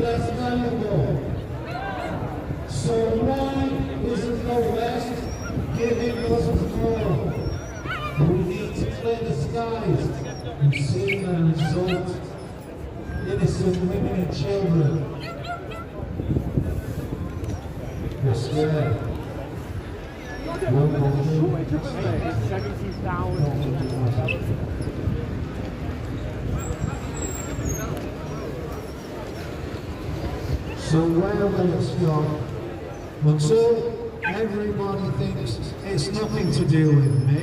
less valuable. So why isn't the West giving us more? We need to clear the skies and see the result. Innocent women and children. We're scared. So where will it stop? Until everybody thinks it's nothing to do with me.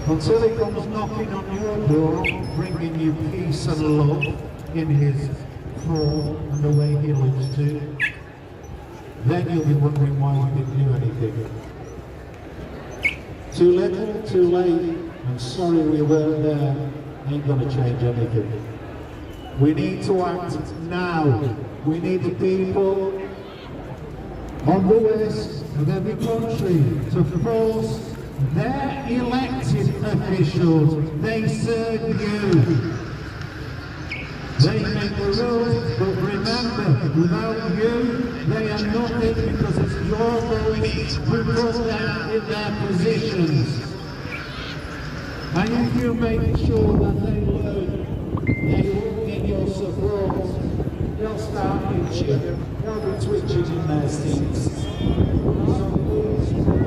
Until he comes knocking on your door, bringing you peace and love in his form and the way he loves to. Then you'll be wondering why we didn't do anything. Too little, too late, and sorry we weren't there, ain't gonna change anything. We need to act now. We need the people on the west of every country to force their elected officials. They serve you. They make the rules, but remember, without you, they are nothing because it's your voice who put them in their positions. And if you make sure that they learn, they will get your support, they'll start itching, they'll be twitching in their seats. So please,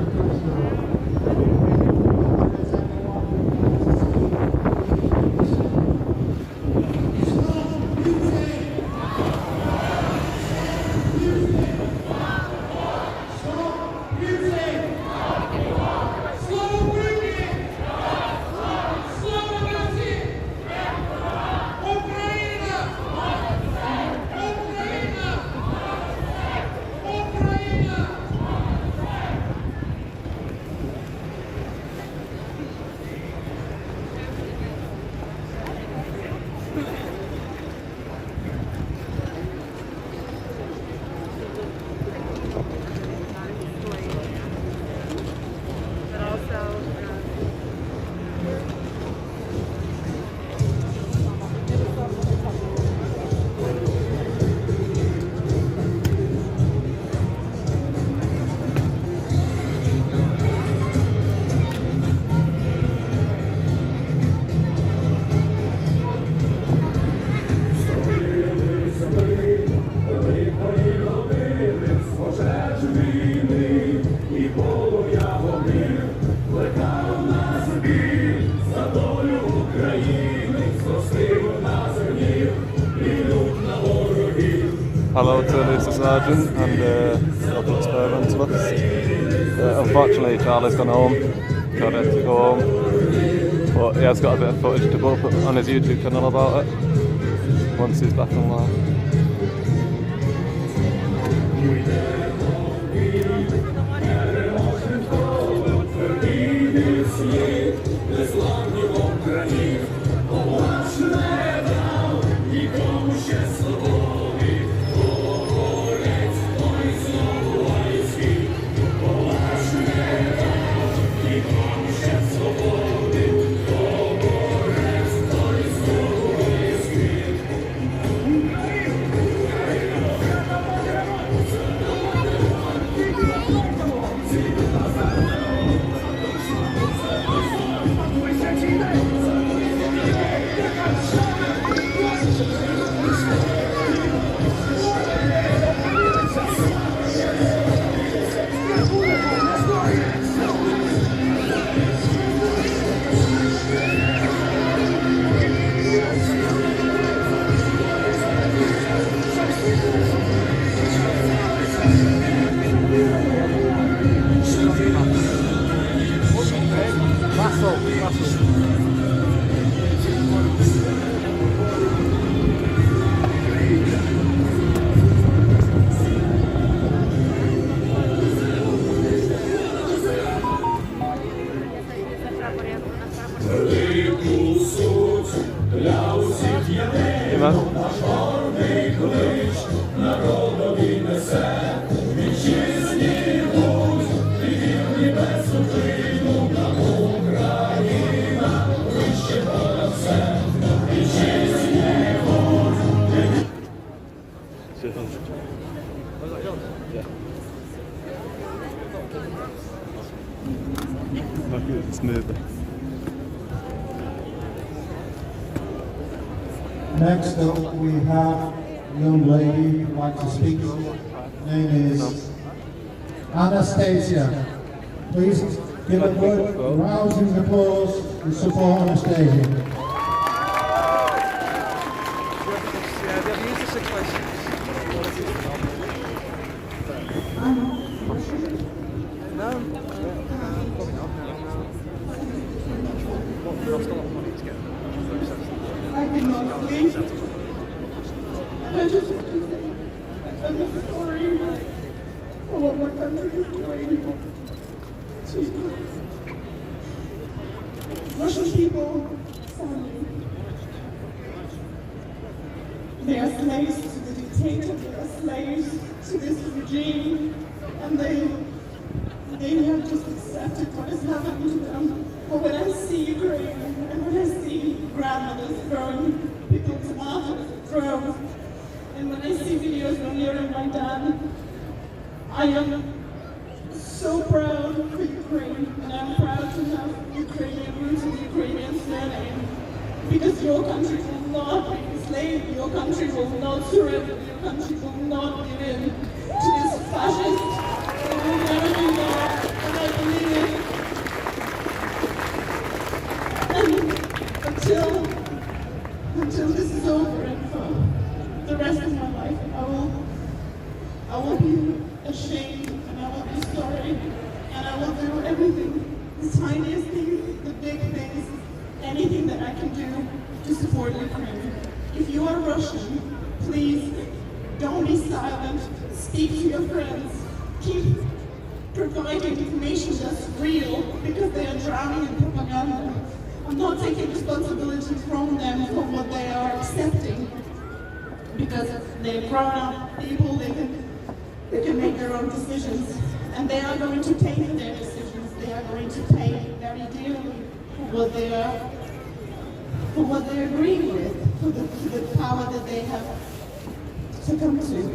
Hello to Lisa Sargent and local experiments with us. Unfortunately, Charlie's gone home, got ready to go home, but he has got a bit of footage to put up on his YouTube channel about it once he's back online. Yeah. Look, it's moving. Next up, we have a young lady who'd like to speak. Her name is Anastasia. Please give a good rousing applause to support Anastasia. I cannot sleep. I just I'm sorry for what my country is doing to Russian people. Sadly, they are slaves to the dictator. They are slaves to this regime, and they have just accepted what is happening to them. But when I see Ukraine, and when I see grandmothers throwing pickled tomatoes at drones, and when I see videos when you're in Maidan, I am so proud for Ukraine, and I'm proud to have Ukrainian roots and Ukrainian surname, because your country will not be enslaved, your country will not surrender, your country will not give in to this fascist. It will never do that, and I believe it. Until this is over and for the rest of my life, I will be ashamed and I will be sorry and I will do everything, the tiniest things, the big things, anything that I can do to support Ukraine. If you are Russian, please don't be silent, speak to your friends, keep providing information that's real because they are drowning in propaganda. I'm not taking responsibility from them for what they are accepting, because they're grown-up people, they can make their own decisions, and they are going to pay for their decisions. They are going to pay very dearly for what they agree with, for the power that they have succumbed to.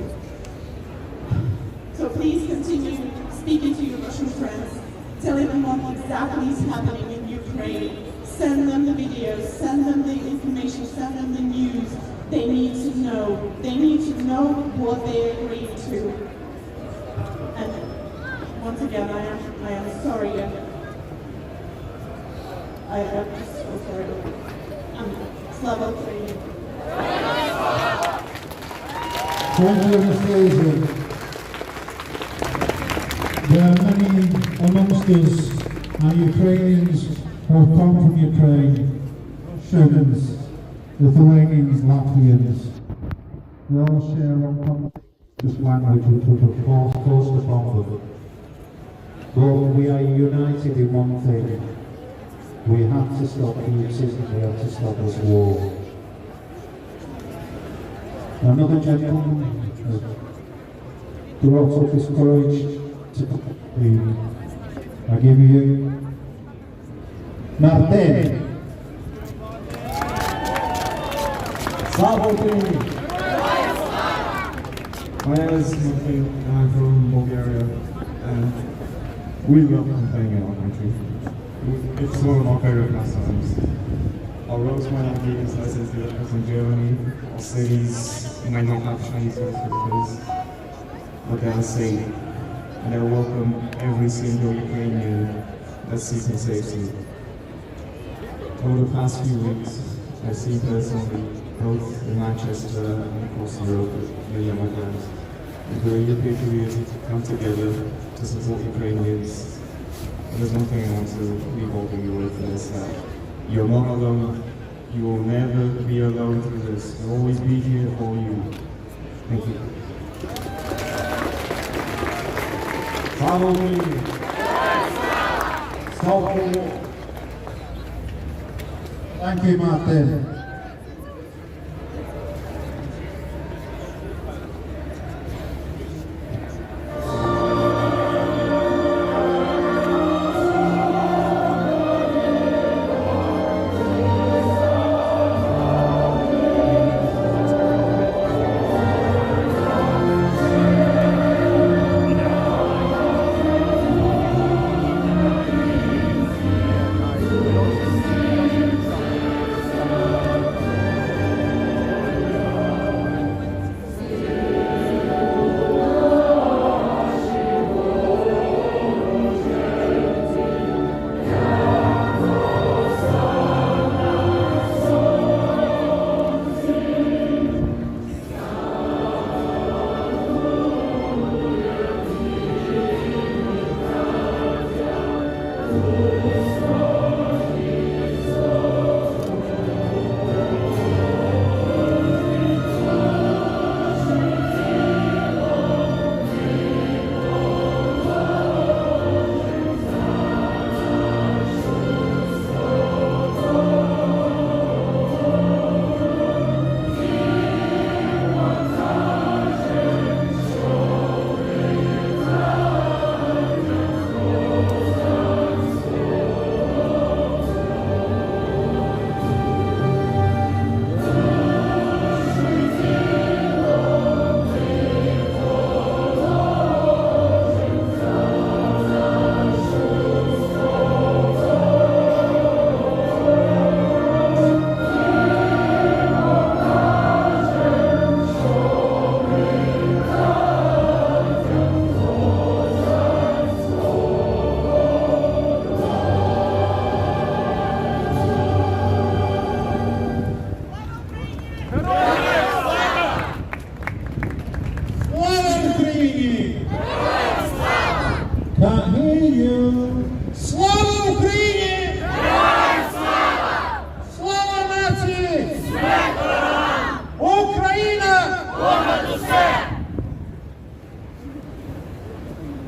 So please continue speaking to your Russian friends, telling them what exactly is happening in Ukraine. Send them the videos, send them the information, send them the news. They need to know. They need to know what they agreed to. And once again, I am sorry. I am just so sorry. Slava Ukraini. Thank you, Anastasia. There are many amongst us, our Ukrainians, who have come from Ukraine, Russians, Lithuanians, Latvians. We all share one common this language which was forced upon them. But we are united in one thing. We have to stop Putin, we have to stop this war. Another gentleman brought up his courage to lead. I give you Martin. Slava Ukraini! My name is Martin and I'm from Bulgaria, and we love campaigning in our country. It's one of our favorite pastimes. Our roads might not be as nice as the others in Germany, our cities might not have Chinese restaurants, but they are safe, and they welcome every single Ukrainian that's seeking safety. Over the past few weeks, I've seen personally, both in Manchester and across Europe, many of my friends, the European community to come together to support Ukrainians. And there's one thing I want to leave all of you with, is that you're not alone. You will never be alone through this. We'll always be here for you. Thank you. Slava Ukraini! Stop the war! Thank you, Martin.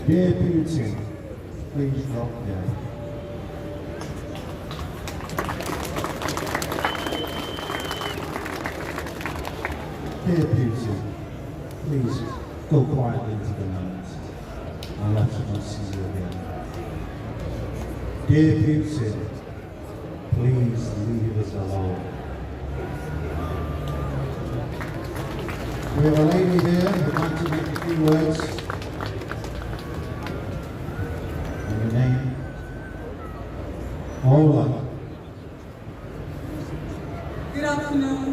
Dear Putin, please drop dead. Dear Putin, please go quietly into the night. I'll let you not see you again. Dear Putin, please leave us alone. We have a lady here who'd like to make a few words. And your name? Ola. Good afternoon.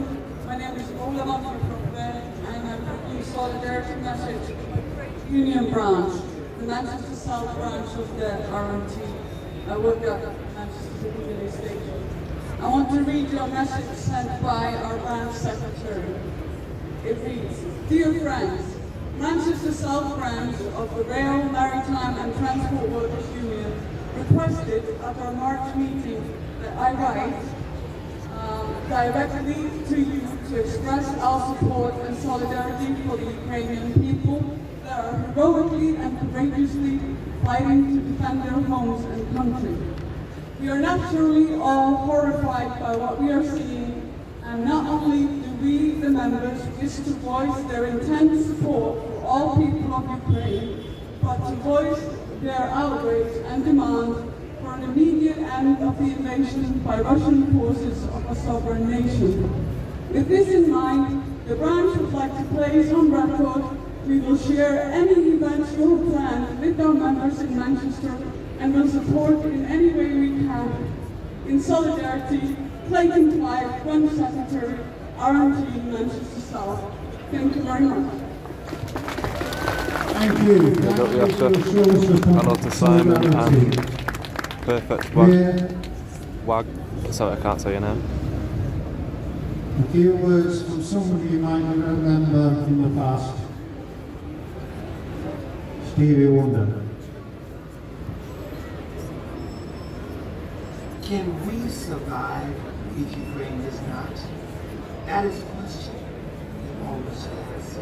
My name is Ola Mafia-Prophet, and I'm from the Solidarity Message Union Branch, the Manchester South branch of the RMT. I work at Manchester Piccadilly Station. I want to read you a message sent by our branch secretary. It reads, Dear friends, Manchester South branch of the Rail, Maritime and Transport Workers Union requested at our March meeting that I write directly to you to express our support and solidarity for the Ukrainian people that are heroically and courageously fighting to defend their homes and country. We are naturally all horrified by what we are seeing, and not only do we, the members, wish to voice their intense support for all people of Ukraine, but to voice their outrage and demand for an immediate end of the invasion by Russian forces of a sovereign nation. With this in mind, the branch would like to place on record we will share any eventual plan with our members in Manchester and will support in any way we can. In solidarity, Clayton Clive, Branch Secretary, RMT Manchester South. Thank you very much. Thank you. Hello to Simon and Perfect Wag. Sorry, I can't say your name. A few words from somebody you might remember from the past. Stevie Wonder. Can we survive if Ukraine does not? That is the question we always ask.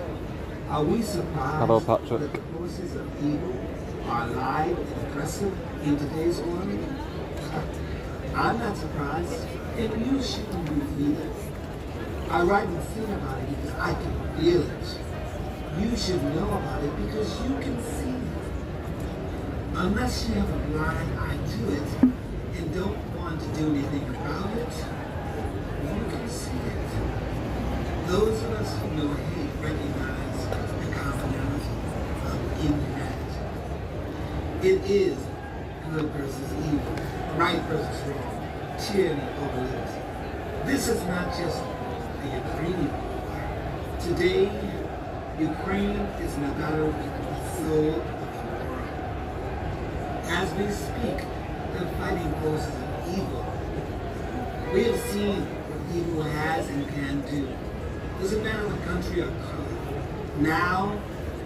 Are we surprised Hello, Patrick. that the forces of evil are alive and aggressive in today's world? I'm not surprised, and you shouldn't be either. I write and sing about it because I can feel it. You should know about it because you can see it. Unless you have a blind eye to it and don't want to do anything about it, you can see it. Those of us who know hate recognize the commonality of humanity. It is good versus evil, right versus wrong, tyranny over liberty. This is not just the Ukrainian war. Today, Ukraine is in a battle with the soul of the world. As we speak, the fighting forces of evil. We have seen what evil has and can do. Doesn't matter the country or color. Now,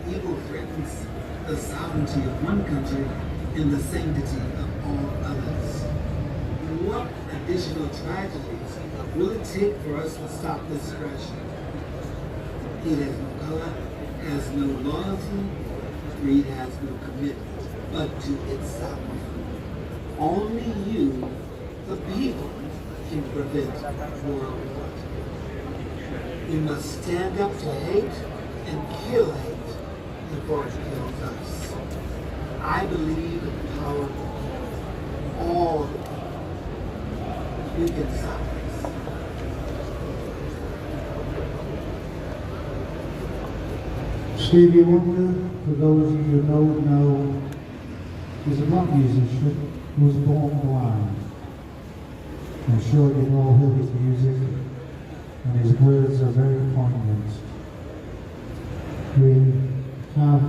evil threatens the sovereignty of one country and the sanctity of all others. What additional tragedies will it take for us to stop this aggression? It has no color, has no loyalty, greed has no commitment, but to itself. Only you, the people, can prevent world war. We must stand up to hate and kill hate before it kills us. I believe in the power of all the people. We can stop this. Stevie Wonder, for those of you who don't know, is a rock musician who was born blind. I'm sure you've all heard his music, and his words are very poignant. We have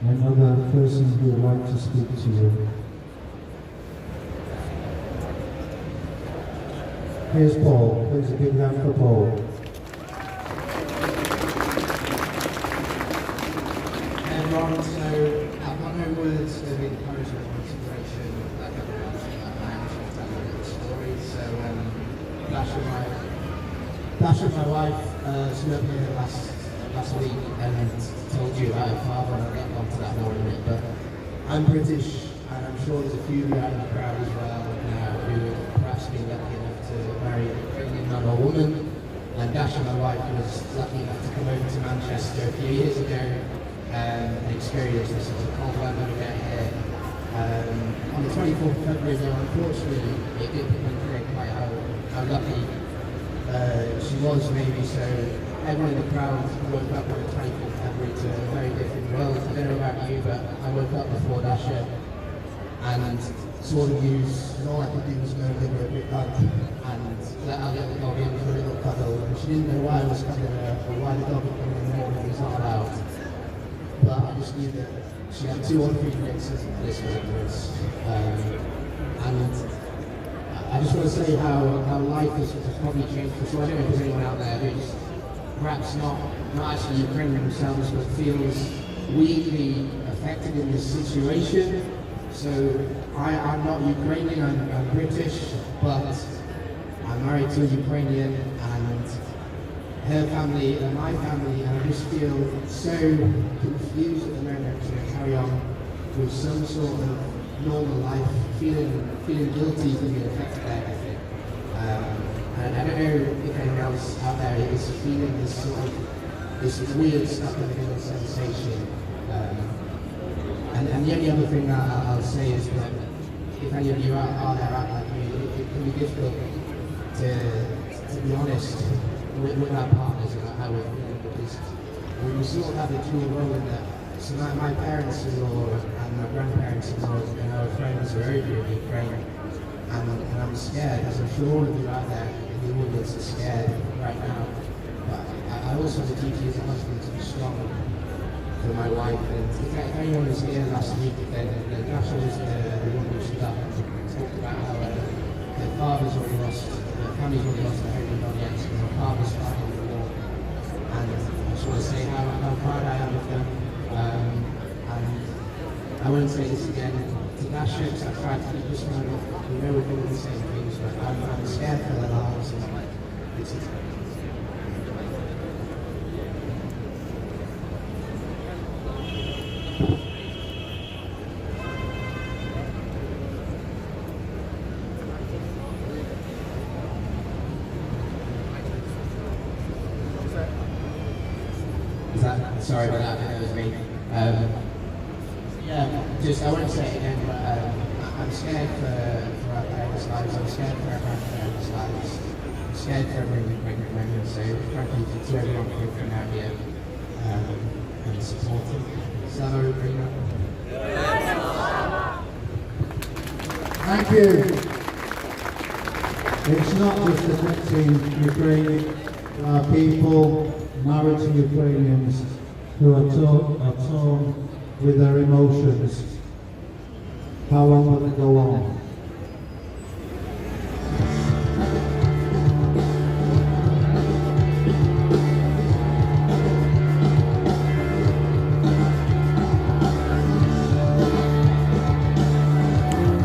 another person who would like to speak to you. Here's Paul. Please give that for Paul. Ron, so I've got no words of encouragement or motivation that I managed to tell you the story. So Dasha, my wife, she met me last last week and told you about her father, and I'll get onto that more in a minute. But I'm British, and I'm sure there's a few of you out in the crowd as well now who have perhaps been lucky enough to marry a Ukrainian man or woman. And Dasha, my wife, was lucky enough to come over to Manchester a few years ago and experience this as a cold weather to get here. On the 24th of February, though, unfortunately, it did become clear quite how lucky she was, maybe. So everyone in the crowd woke up on the 24th of February to a very different world. I don't know about you, but I woke up before Dasha and saw the news, and all I could do was go and give her a big hug and let our little dog in for a little cuddle. And she didn't know why I was cuddling her or why the dog was coming in the room and it was not allowed. But I just knew that she had 2 or 3 minutes and this was it. And I just want to say how life has probably changed for sure. I don't know if there's anyone out there who's perhaps not actually Ukrainian themselves, but feels weakly affected in this situation. So I'm not Ukrainian, I'm British, but I'm married to a Ukrainian, and her family and my family, and I just feel so confused at the moment to carry on with some sort of normal life, feeling guilty for being affected by everything. And I don't know if anyone else out there is feeling this sort of this weird stuck in the middle sensation. And the only other thing I'll say is that if any of you are there out like me, it can be difficult to be honest with our partners about how we're feeling, because we sort of have a dual role in that. So my parents-in-law and my grandparents-in-law and our friends are over in Ukraine, and I'm scared, as I'm sure all of you out there in the audience are scared right now. But I also have a duty as a husband to be strong for my wife, and if anyone was here last week, then Dasha was the one who stood up and talked about how their father's already lost, their family's already lost their home in Donetsk, and their father's fighting the war. And I just want to say how proud I am of them. And I won't say this again to Dasha, because I tried to keep this one up. We know we're doing the same things, but I'm scared for their lives, and it's sorry about that, that was me. Yeah, just I won't say it again, but I'm scared for our parents' lives, I'm scared for our grandparents' lives, I'm scared for everyone in pregnant women, so thank you to everyone for coming out here and supporting. Slava Ukraina. Thank you. It's not just affecting Ukraine, people married to Ukrainians who are torn with their emotions. How long will it go on?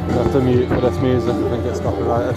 We have to mute for this music, I think it's copyrighted.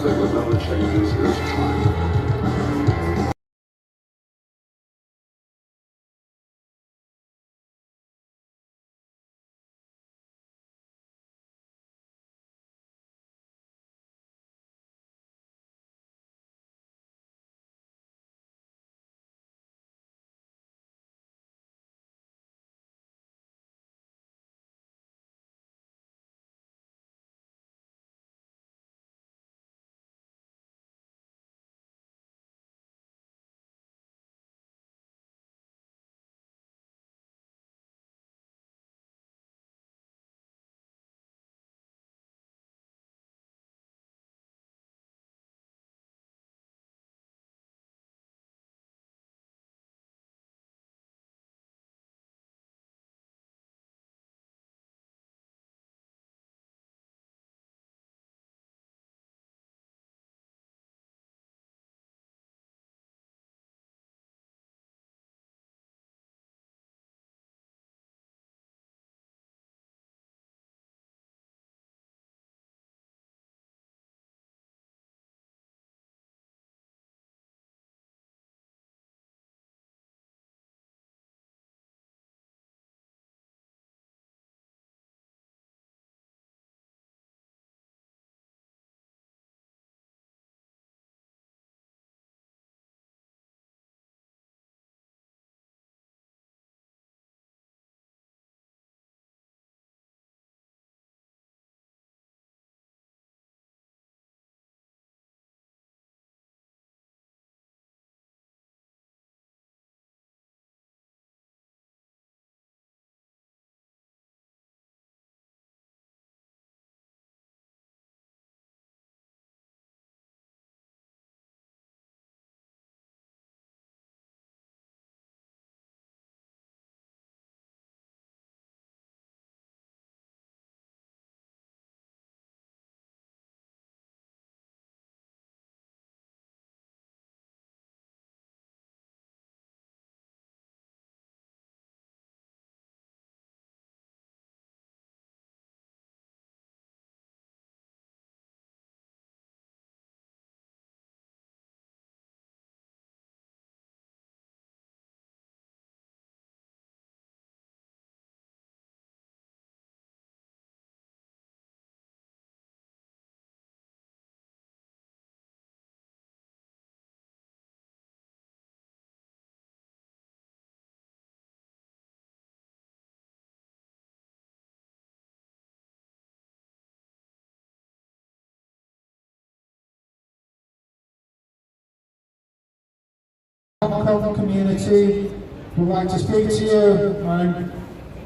Hong Kong community would like to speak to you. I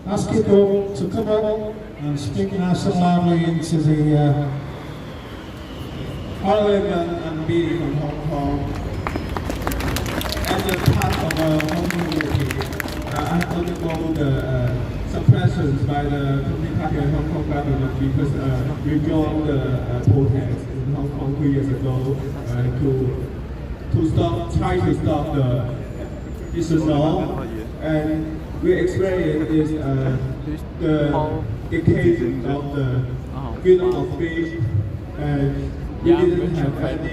ask you to come up and speak nice and loudly into the... I live and be from Hong Kong. As a part of a Hong Kong community, I have undergone suppressions by the Communist Party of Hong Kong government because we joined the protest in Hong Kong 2 years ago try to stop this law, and we experienced the decade of the freedom of speech, and we didn't have any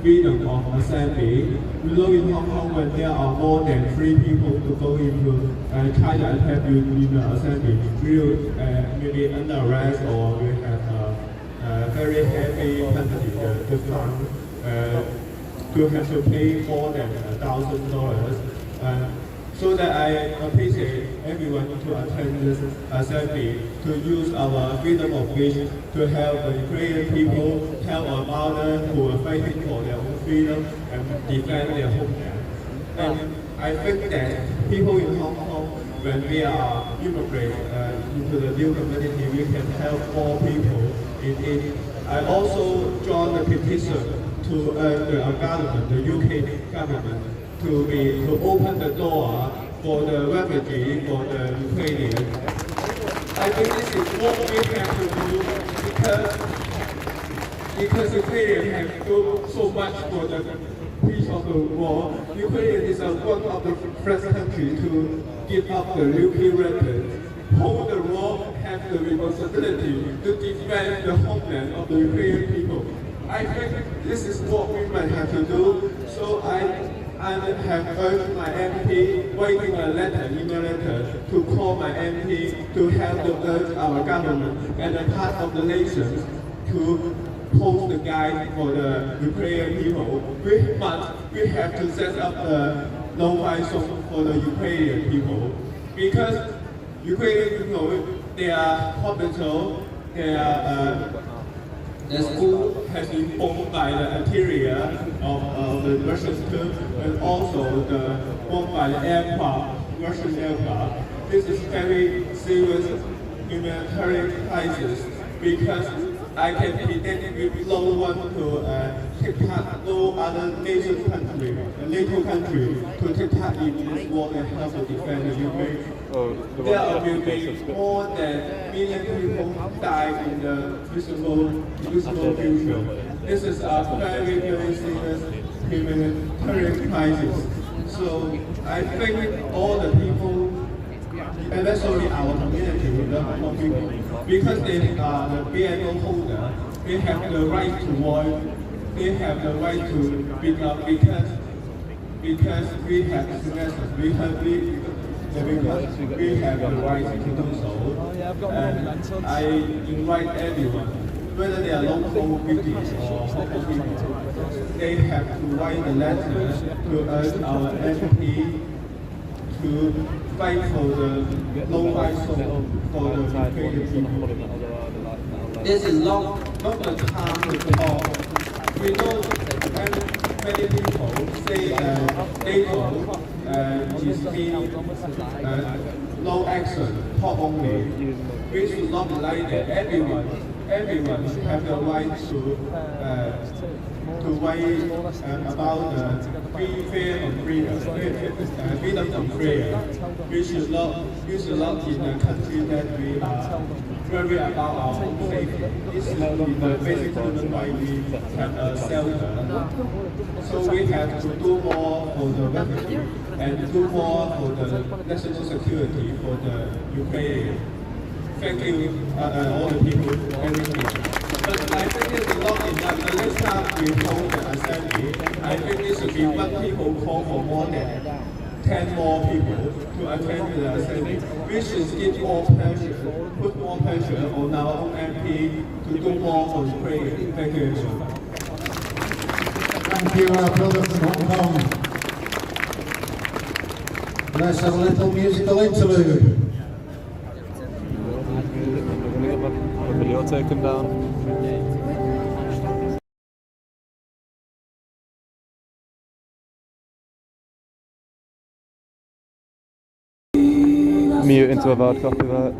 freedom of assembly. We know in Hong Kong when there are more than 3 people to go into try to attack you in the assembly, we will maybe under arrest or we have a very heavy penalty, the fine. To have to pay more than $1,000. So that I appreciate everyone to attend this assembly, to use our freedom of speech to help the Ukrainian people, help our mothers who are fighting for their own freedom and defend their homeland. And I think that people in Hong Kong, when we are immigrate into the new community, we can help more people in it. I also joined the petition to our government, the UK government, to open the door for the refugee, for the Ukrainian. I think this is what we have to do because Ukrainians have done so much for the peace of the world. Ukraine is one of the first countries to give up the nuclear weapons. Whole the world have the responsibility to defend the homeland of the Ukrainian people. I think this is what we might have to do. So I have urged my MP, writing a letter, email letter, to call my MP to help to urge our government and a part of the nations to post the guide for the Ukrainian people. We have to set up a no-fly zone for the Ukrainian people because Ukrainian people, their hospital, the school has been bombed by the interior of the Russian troops and also bombed by the aircraft, Russian aircraft. This is very serious humanitarian crisis because I can predict with no one to take part, no other nation country, a NATO country, to take part in this war and help to defend the Ukraine. There will be more than million people die in the visible future. This is a very, very serious humanitarian crisis. So I think all the people, and especially our community, the Hong Kong people, because they are the BNO holder, they have the right to vote, they have the right to speak up because we have citizens, we have the right to do so. And I invite everyone, whether they are local British or Hong Kong people, they have to write a letter to urge our MP to fight for the low-fly zone for the Ukrainian people. This is not the time to talk. We know many people say NATO is no action, talk only. We should not be like that. Everyone should have the right to write about free, fair, and freedom and prayer. We should not in a country that we are worried about our own safety. This is the basic reason why we have a shelter. So we have to do more for the refugee and do more for the national security for the Ukraine. Thank you, all the people, everything. But I think it's not enough. The next time we hold the assembly, I think it should be what people call for more than 10 more people to attend the assembly. We should give more pressure, put more pressure on our own MP to do more for Ukraine. Thank you. Thank you, our brother from Hong Kong. Let's have a little musical interlude. Video taken down. mute into avoid copyright.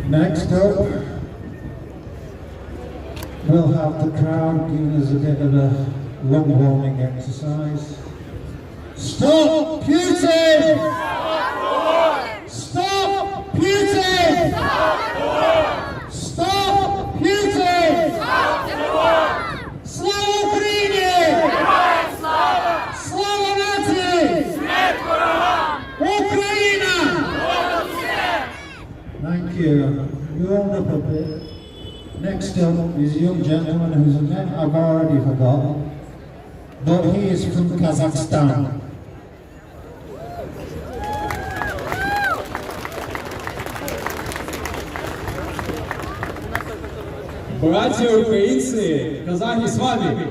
Next up, we'll have the crowd giving us a bit of a lung warming exercise. Stop Putin! Stop Putin! Stop Putin! Slava Ukraini! Slava Nazi! Ukraina! Thank you. You warmed up a bit. Next up is a young gentleman whose name I've already forgotten, but he is from Kazakhstan. Братья украинцы, Казахи с вами.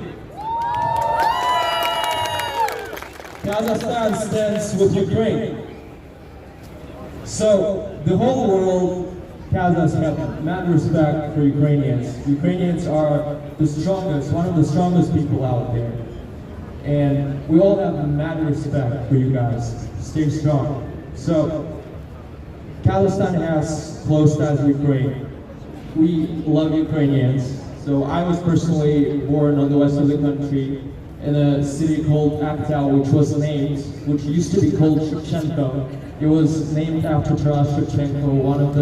Kazakhstan stands with Ukraine. So the whole world, Kazakhs have mad respect for Ukrainians. Ukrainians are the strongest, one of the strongest people out there. And we all have mad respect for you guys. Stay strong. So Kazakhstan has close ties with Ukraine. We love Ukrainians. So I was personally born on the west of the country in a city called Aktal, which used to be called Shevchenko. It was named after Taras Shevchenko, one of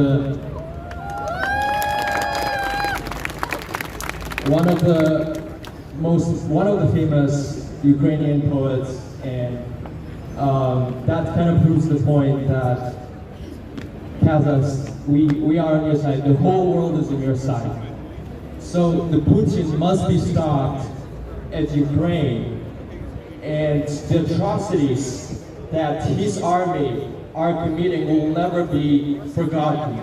the famous Ukrainian poets, and that kind of proves the point that Kazakhs, we are on your side. The whole world is on your side. So the Putin must be stopped at Ukraine, and the atrocities that his army are committing will never be forgotten.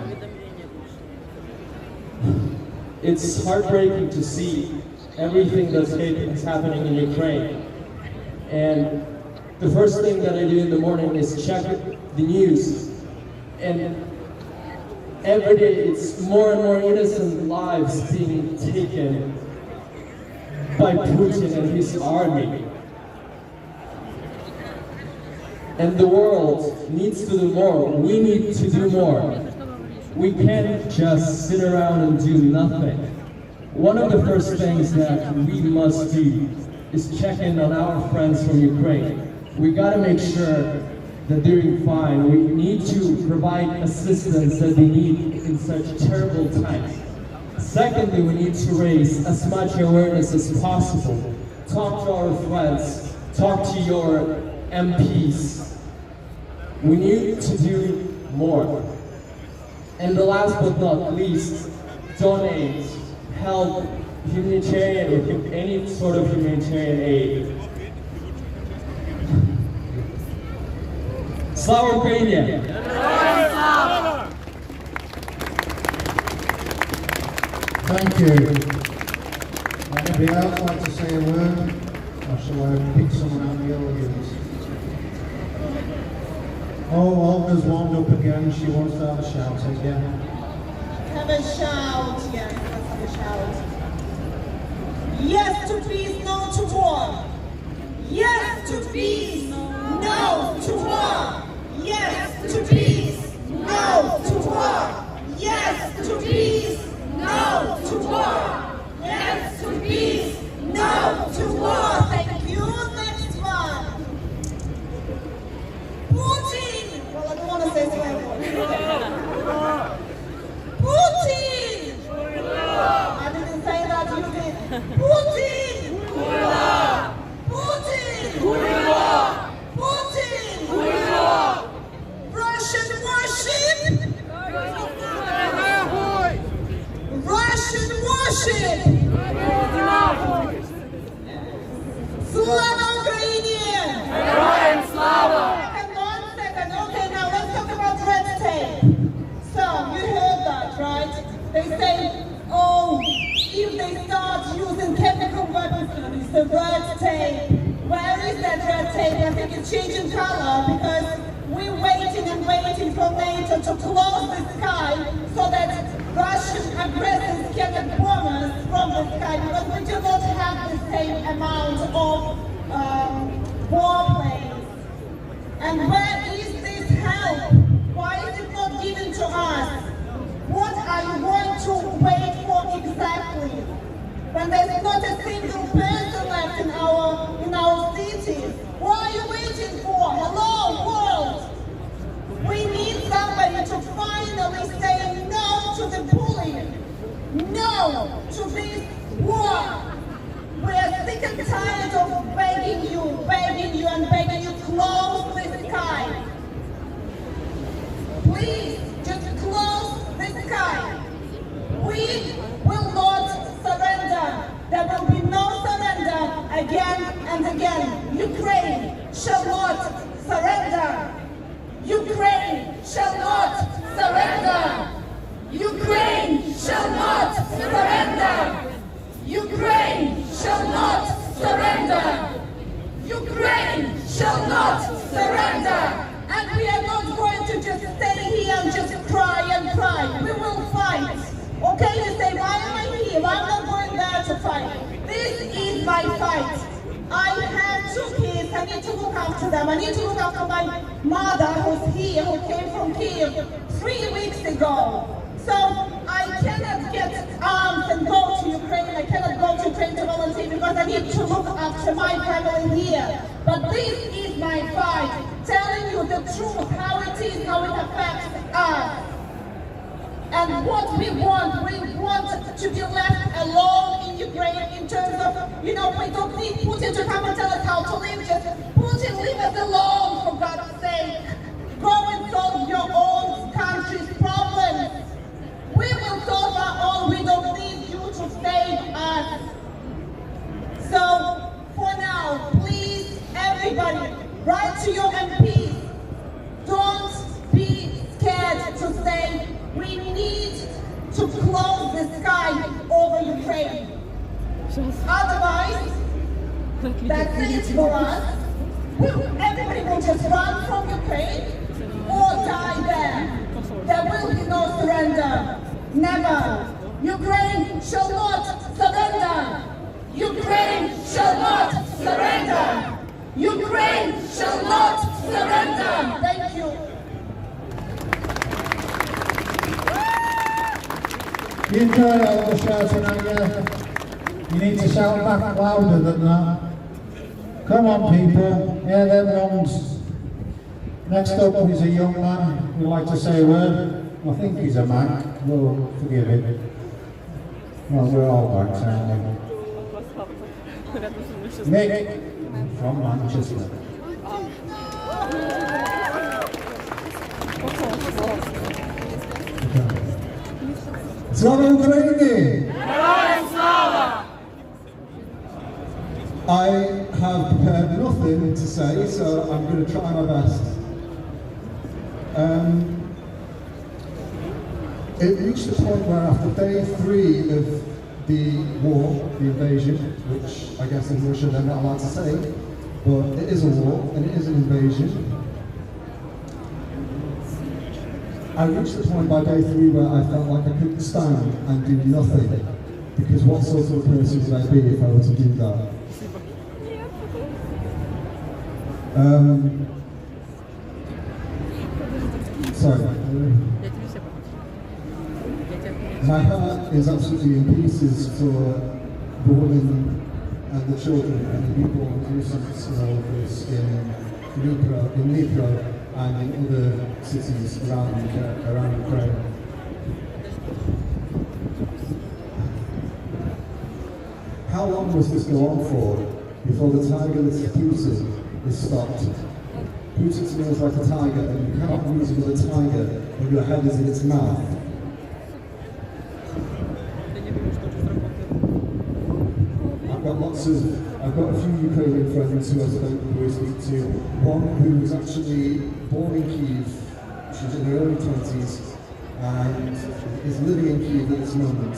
It's heartbreaking to see everything that's happening in Ukraine. And the first thing that I do in the morning is check the news. And every day it's more and more innocent lives being taken by Putin and his army. And the world needs to do more. We need to do more. We can't just sit around and do nothing. One of the first things that we must do is check in on our friends from Ukraine. We gotta make sure that they're doing fine. We need to provide assistance that they need in such terrible times. Secondly, we need to raise as much awareness as possible. Talk to our friends, talk to your MPs. We need to do more. And the last but not least, donate, help, humanitarian or any sort of humanitarian aid. Slava Ukraine! Thank you. Anybody else like to say a word? Or shall I pick someone out of the audience? Oh, Olga's warmed up again. She wants to have a shout again. Have a shout, yes, let's have a shout. Yes to peace, no to war. Yes to peace, no to war. Yes to peace, no to war. Yes to peace, no to war. Yes to peace, no to war. Thank you. Next one. Putin. Well, I don't want to say swear word. Putin. I didn't say that. You did. Putin. Putin. Putin. Russian worship. Russian worship. Slava Ukrainian. One second. Okay, now let's talk about red tape. So you heard that, right? They say, oh, if they start using chemical weapons, it's the red tape. Where is that red tape? I think it's changing color because we're waiting and waiting for NATO to close the sky so that Russian aggressors can bomb us from the sky, because we do not have the same amount of warplanes. And where is this help? Why is it not given to us? What are you going to wait for exactly? When there's not a single person left in our cities, what are you waiting for? Hello, world! We need somebody to finally say no to the bullying, no to this war. We are sick and tired of begging you and begging you, close the sky. Please, just close the sky. We will not surrender. There will be no surrender again and again. Ukraine shall not surrender. Ukraine shall not surrender. Ukraine shall not surrender. surrender. Ukraine shall not surrender. And we are not going to just stay here and just cry and cry. We will fight. Okay, you say, why am I here? Why am I not going there to fight? This is my fight. I have 2 kids. I need to look after them. I need to look after my mother who's here, who came from Kiev 3 weeks ago. So I cannot get arms and go to Ukraine. I cannot go to Ukraine to volunteer because I need to look after my family here. But this is my fight, telling you the truth, how it is, how it affects us. And what we want to be left alone in Ukraine in terms of, we don't need Putin to come and tell us how to live. Just Putin, leave us alone, for God's sake. Go and solve your own country's problems. We will solve our own. We don't need you to save us. So, for now, please, everybody, write to your MPs. Don't be scared to say we need to close the sky over Ukraine. Otherwise, that's it for us. Everybody will just run from Ukraine or die there. There will be no surrender. Never. Ukraine shall not surrender. Ukraine shall not surrender. Ukraine shall not surrender. Thank you. You enjoy all the shouting at you. You need to shout back louder than that. Come on, people, hear them lungs. Next up is a young man who'd like to say a word. I think he's a man. We'll forgive him. Well, we're all banks, aren't we? Nick from Manchester. Slava Ukraini! I have prepared nothing to say, so I'm going to try my best. It reached the point where after day 3 of the war, the invasion, which I guess in Russia they're not allowed to say, but it is a war and it is an invasion. I reached the point by day 3 where I felt like I couldn't stand and do nothing, because what sort of a person would I be if I were to do that? Sorry. My heart is absolutely in pieces for the women and the children and the people innocent of this in Dnipro and in other cities around Ukraine. How long must this go on for before the tiger that's Putin is stopped? Putin to me is like a tiger, and you cannot reason with a tiger when your head is in its mouth. I've got a few Ukrainian friends who I speak to. One who's actually born in Kyiv, she's in her early 20s, and is living in Kyiv at this moment.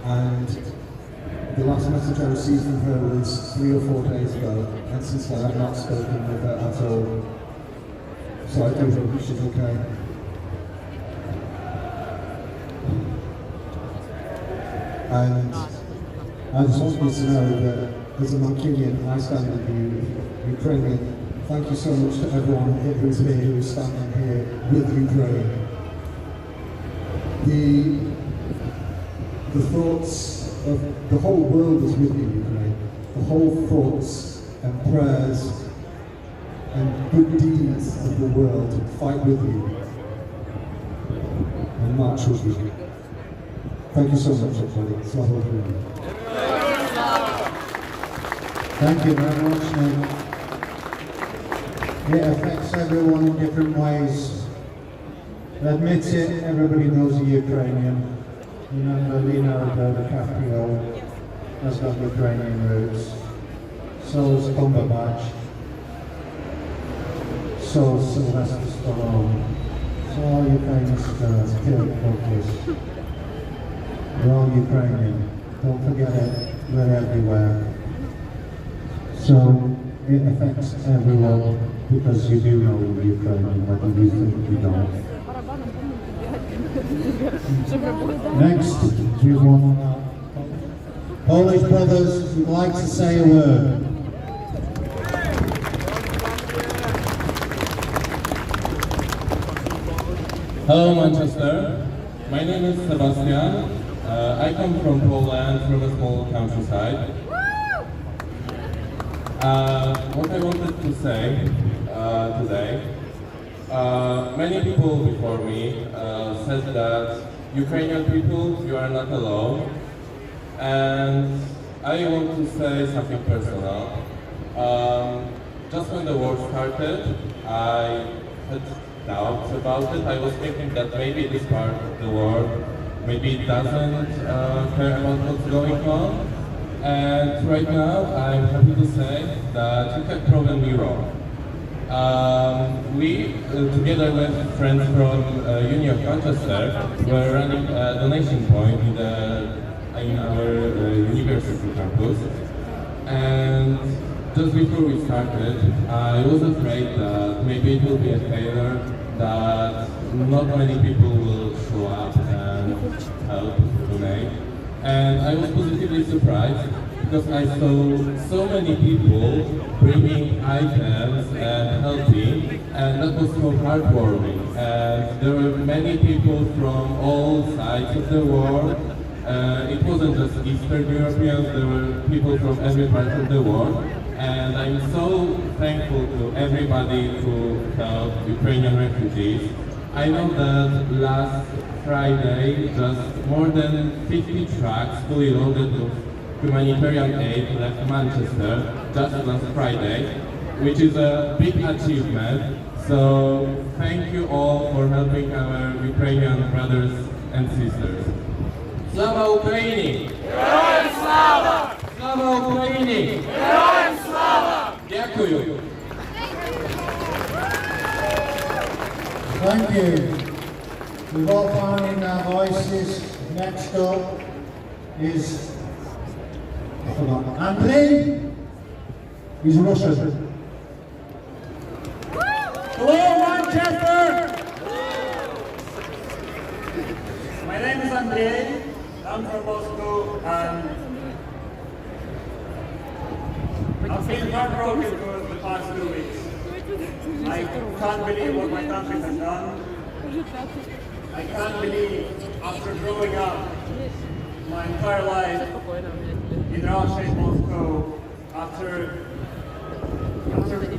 And the last message I received from her was 3 or 4 days ago, and since then I've not spoken with her at all. So I do hope she's okay. And I just want you to know that as a Mancunian, I stand with you, Ukrainian. Thank you so much to everyone who's here, who is standing here with Ukraine. The thoughts of the whole world is with you, Ukraine. The whole thoughts and prayers and good deeds of the world fight with you and march with you. Thank you so much, everybody. Slava Ukraini. Thank you very much, Nick. It affects everyone in different ways. Admit it, everybody knows the Ukrainian. Leonardo DiCaprio has got Ukrainian roots. So's Cumberbatch. So's Sylvester Stallone. So all you famous stars, Kurt Butters. We're all Ukrainian. Don't forget it, we're everywhere. So it affects everyone because you do know Ukraine, whether you think you don't. Next, do you want Polish brothers would like to say a word. Hello Manchester, my name is Sebastian. I come from Poland, from a small countryside. What I wanted to say today, many people before me said that Ukrainian people, you are not alone. And I want to say something personal. Just when the war started, I had doubts about it. I was thinking that maybe this part of the world maybe doesn't care about what's going on. And right now, I'm happy to say that you have proven me wrong. We, together with friends from Uni of Manchester, were running a donation point in our university campus. And just before we started, I was afraid that maybe it will be a failure, that not many people will show up and help donate. And I was positively surprised because I saw so many people bringing items and helping, and that was so heartwarming. And there were many people from all sides of the world. It wasn't just Eastern Europeans, there were people from every part of the world. And I'm so thankful to everybody who helped Ukrainian refugees. I know that last Friday, just more than 50 trucks fully loaded with humanitarian aid left Manchester, just last Friday, which is a big achievement. So thank you all for helping our Ukrainian brothers and sisters. Slava Ukraini! Героям слава! Slava Ukraini! Героям слава! Дякую! Thank you. We've all found in our voices. Next up is, I forgot, Andrei. He's Russian. Hello, Manchester! My name is Andrei. I'm from Moscow, and I've been heartbroken for the past 2 weeks. I can't believe what my country has done. I can't believe, after growing up my entire life in Russia, in Moscow, after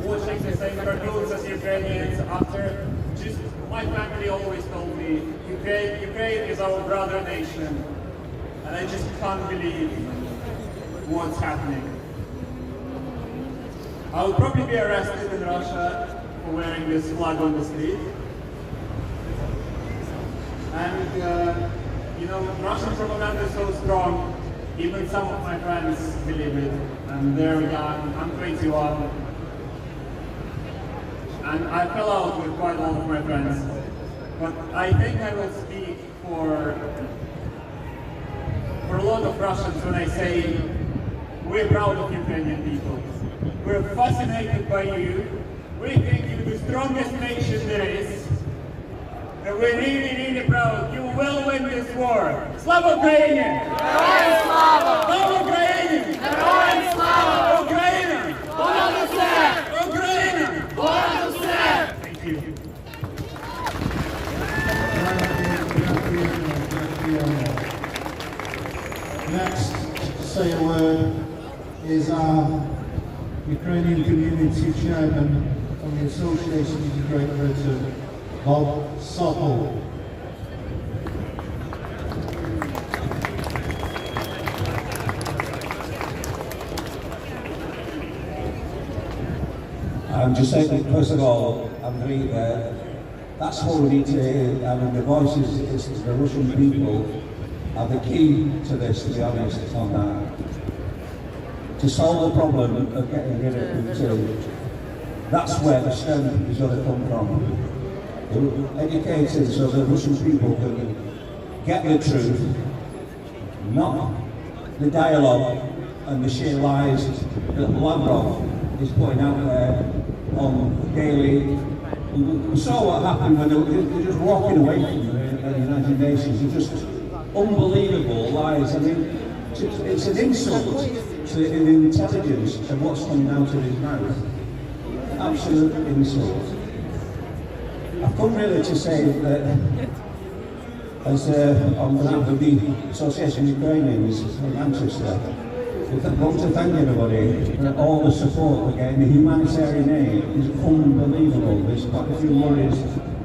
watching the same cartoons as Ukrainians, after just my family always told me, Ukraine is our brother nation, and I just can't believe what's happening. I will probably be arrested in Russia for wearing this flag on the street. And, you know, Russian propaganda is so strong, even some of my friends believe it. And they're young, I'm 21. And I fell out with quite a lot of my friends. But I think I will speak for a lot of Russians when I say we're proud of Ukrainian people. We're fascinated by you. We think you're the strongest nation there is. And we're really, really proud. You will win this war. Slava Ukraini! Героям слава! Slava Ukraini! Героям слава! Ukraine! Понад усе! Ukraine! Понад усе! Thank you. Next to say a word is our Ukrainian community chairman from the Association of Great Britain, Bob Sokol. I'm just saying, first of all, Andrei, that's what we need to hear. I mean, the voices of the Russian people are the key to this, to be honest, on that. To solve the problem of getting rid of Putin, that's where the strength is going to come from. The educators so the Russian people can get the truth, not the dialogue and the sheer lies that Lavrov is putting out there on daily. We saw what happened when they were just walking away from the United Nations. It's just unbelievable lies. I mean, it's an insult to the intelligence of what's coming out of his mouth. Absolute insult. I've come really to say that as on behalf of the Association of Ukrainians in Manchester, I want to thank everybody for all the support we're getting. The humanitarian aid is unbelievable. There's quite a few lorries,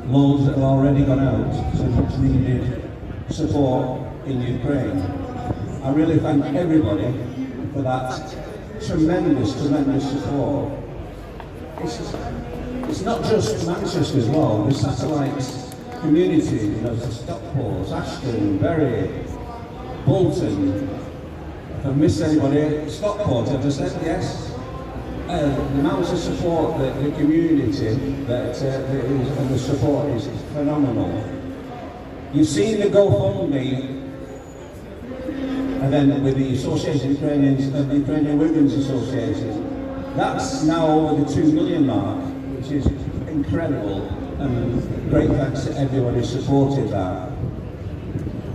loads that have already gone out, so much needed support in Ukraine. I really thank everybody for that tremendous support. It's not just Manchester as well, the satellite community, you know, Stockport, Ashton, Bury, Bolton. If I've missed anybody, Stockport, have I said yes? The amount of support that the community that is, and the support is phenomenal. You've seen the GoFundMe, and then with the Association of Ukrainians and the Ukrainian Women's Association, that's now over the 2 million mark, which is incredible, and great thanks to everybody who supported that.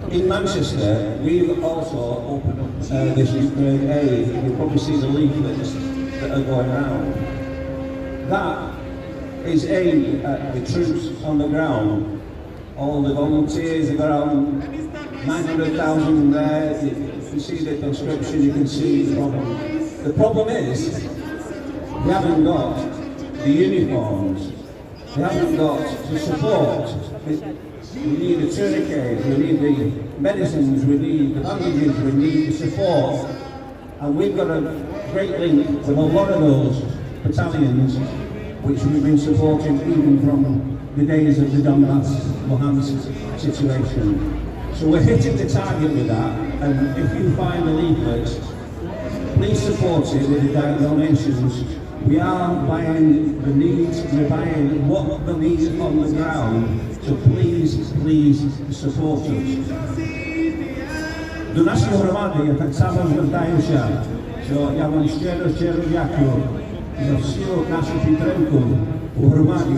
In Manchester, we've also opened up this Ukraine Aid. You'll probably see the leaflets that are going around. That is aimed at the troops on the ground. All the volunteers have around 900,000 there. You can see the conscription, you can see the problem. The problem is, we haven't got the uniforms, we haven't got the support. We need the tourniquet, we need the medicines, we need the bandages, we need the support. And we've got a great link with a lot of those battalions which we've been supporting even from the days of the Donbass, Luhansk situation. So we're hitting the target with that, and if you find the leaflets, please support it with the direct donations. We are buying the needs, we're buying what the needs on the ground, so please support us. Do naszej gromady ja tak samo zwracają się, że ja mam szczero dziękuję za всю нашу підтримку у громаді.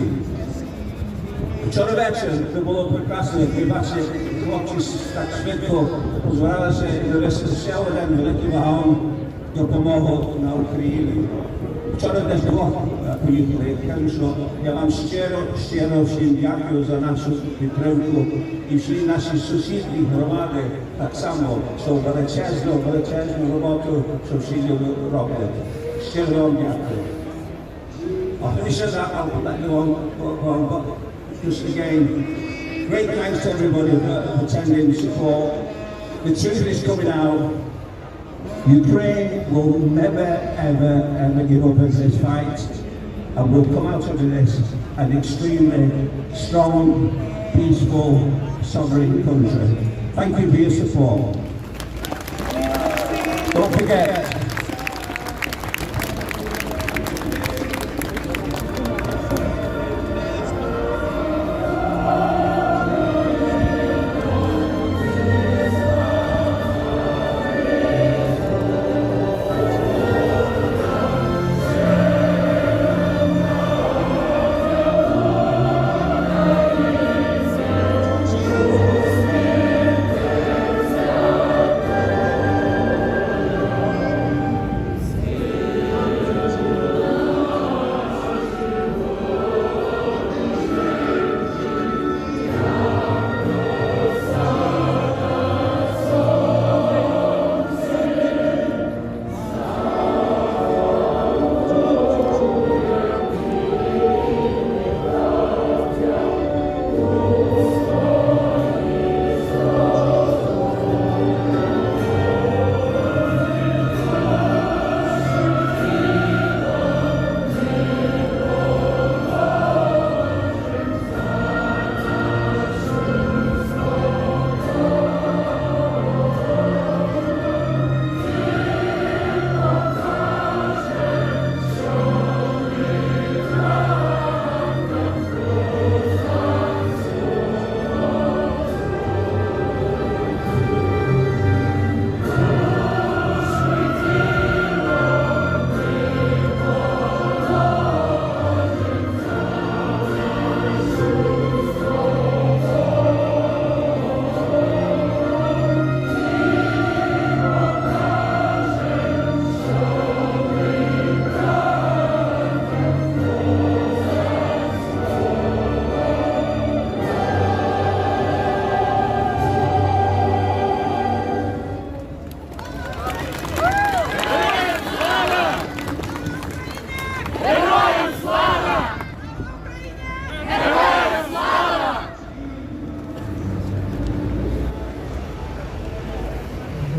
Вчора вечір це було прекрасно, як ви бачите, хлопці так швидко позбиралися і довести ще один великий вагон допомоги на Україні. Вчора теж двох поїхали, я кажу, що я вам щиро всім дякую за нашу підтримку і всі наші сусідні громади так само, що величезну роботу, що всі роблять. Щиро вам дякую. I'll finish that, I'll let you on, but just again, great thanks to everybody for attending, support. The truth is coming out. Ukraine will never, ever give up in this fight, and will come out of this an extremely strong, peaceful, sovereign country. Thank you for your support. Don't forget,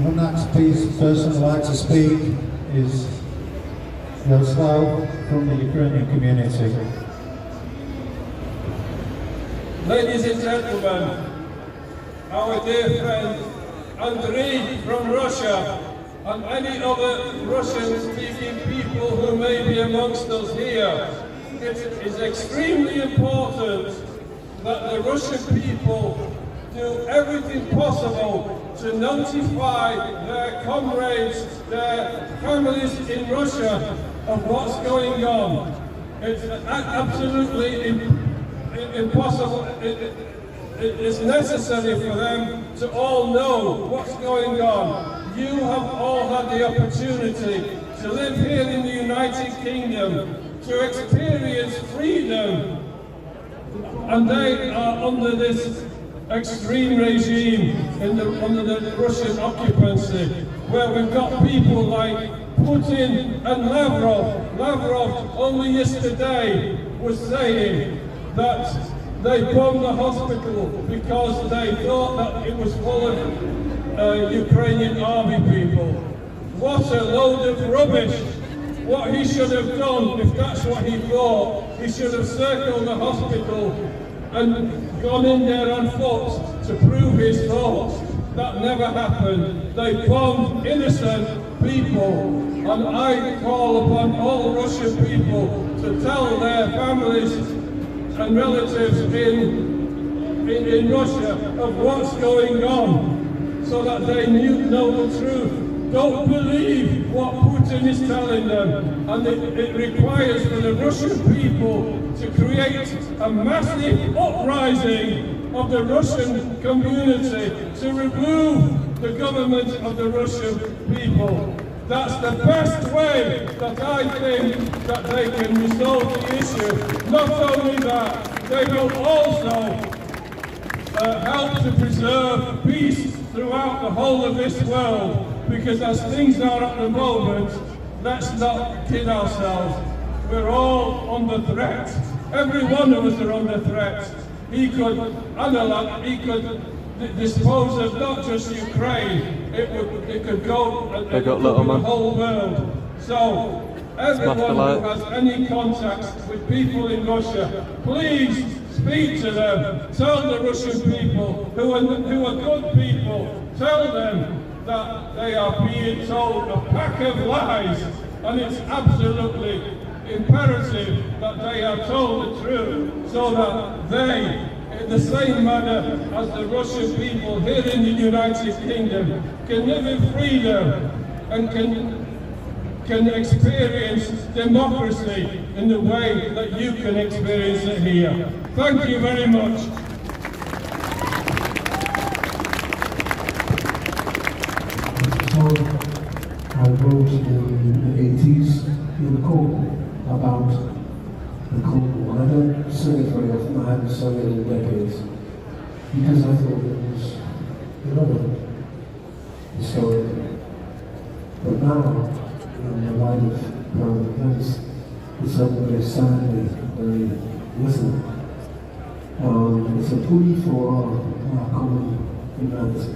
The next person I'd like to speak is Yaroslav from the Ukrainian community. Ladies and gentlemen, our dear friend Andrei from Russia and any other Russian-speaking people who may be amongst us here, it is extremely important that the Russian people do everything possible to notify their comrades, their families in Russia of what's going on. It's absolutely impossible. It is necessary for them to all know what's going on. You have all had the opportunity to live here in the United Kingdom, to experience freedom, and they are under this extreme regime under the Russian occupancy, where we've got people like Putin and Lavrov. Lavrov only yesterday was saying that they bombed the hospital because they thought that it was full of Ukrainian army people. What a load of rubbish! What he should have done, if that's what he thought, he should have circled the hospital and gone in there on foot to prove his thoughts. That never happened. They bombed innocent people, and I call upon all Russian people to tell their families and relatives in Russia of what's going on, so that they know the truth. Don't believe what Putin is telling them, and it requires for the Russian people to create a massive uprising of the Russian community to remove the government of the Russian people. That's the best way that I think that they can resolve the issue. Not only that, they will also help to preserve peace throughout the whole of this world, because as things are at the moment, let's not kid ourselves. We're all under threat. Every one of us are under threat. He could dispose of not just Ukraine, it could go the whole world. So everyone who has any contacts with people in Russia, please speak to them. Tell the Russian people who are good people, tell them that they are being told a pack of lies, and it's absolutely imperative that they are told the truth, so that they, in the same manner as the Russian people here in the United Kingdom, can live in freedom and can experience democracy in the way that you can experience it here. Thank you very much. So I wrote in the 80s in the Cold about the Cold War. I don't sing it very often, I haven't sung it in decades, because I thought it was irrelevant, historic. But now, in the light of current events, it's very sadly, very little. It's a plea for our common humanity.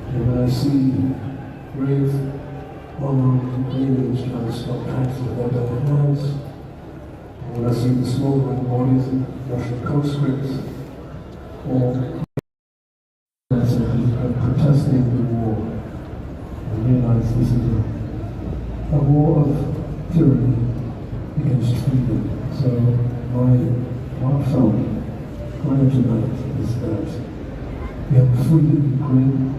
And when I see brave, unarmed Ukrainians trying to stop tanks with their bare hands, and when I see the smoldering bodies of Russian conscripts, or protesting the war, I realize this is a war of tyranny against freedom. So my heartfelt prayer tonight is that we have free Ukraine.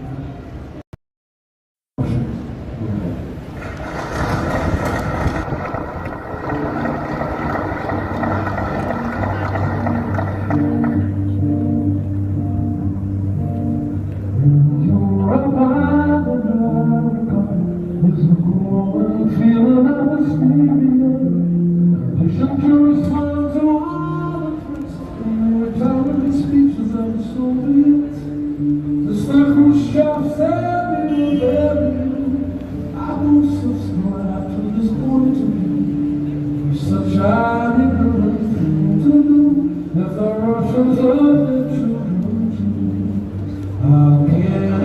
How can I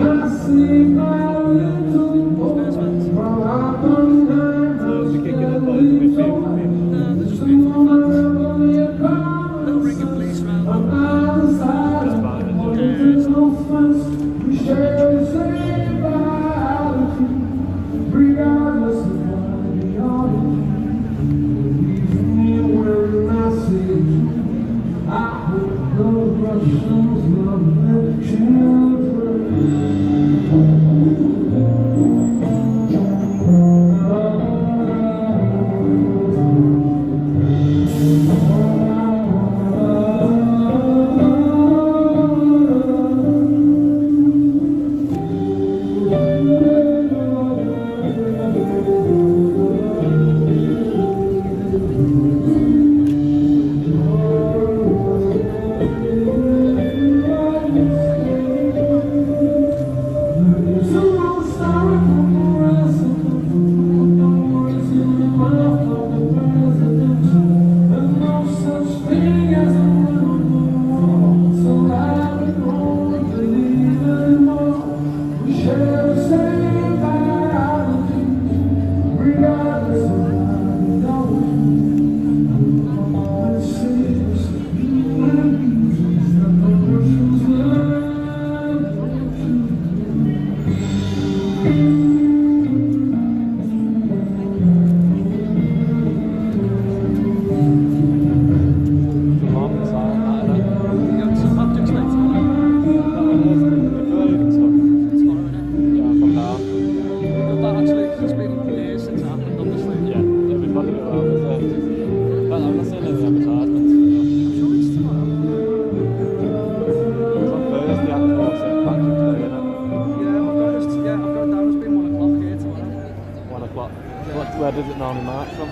Where does it normally march from?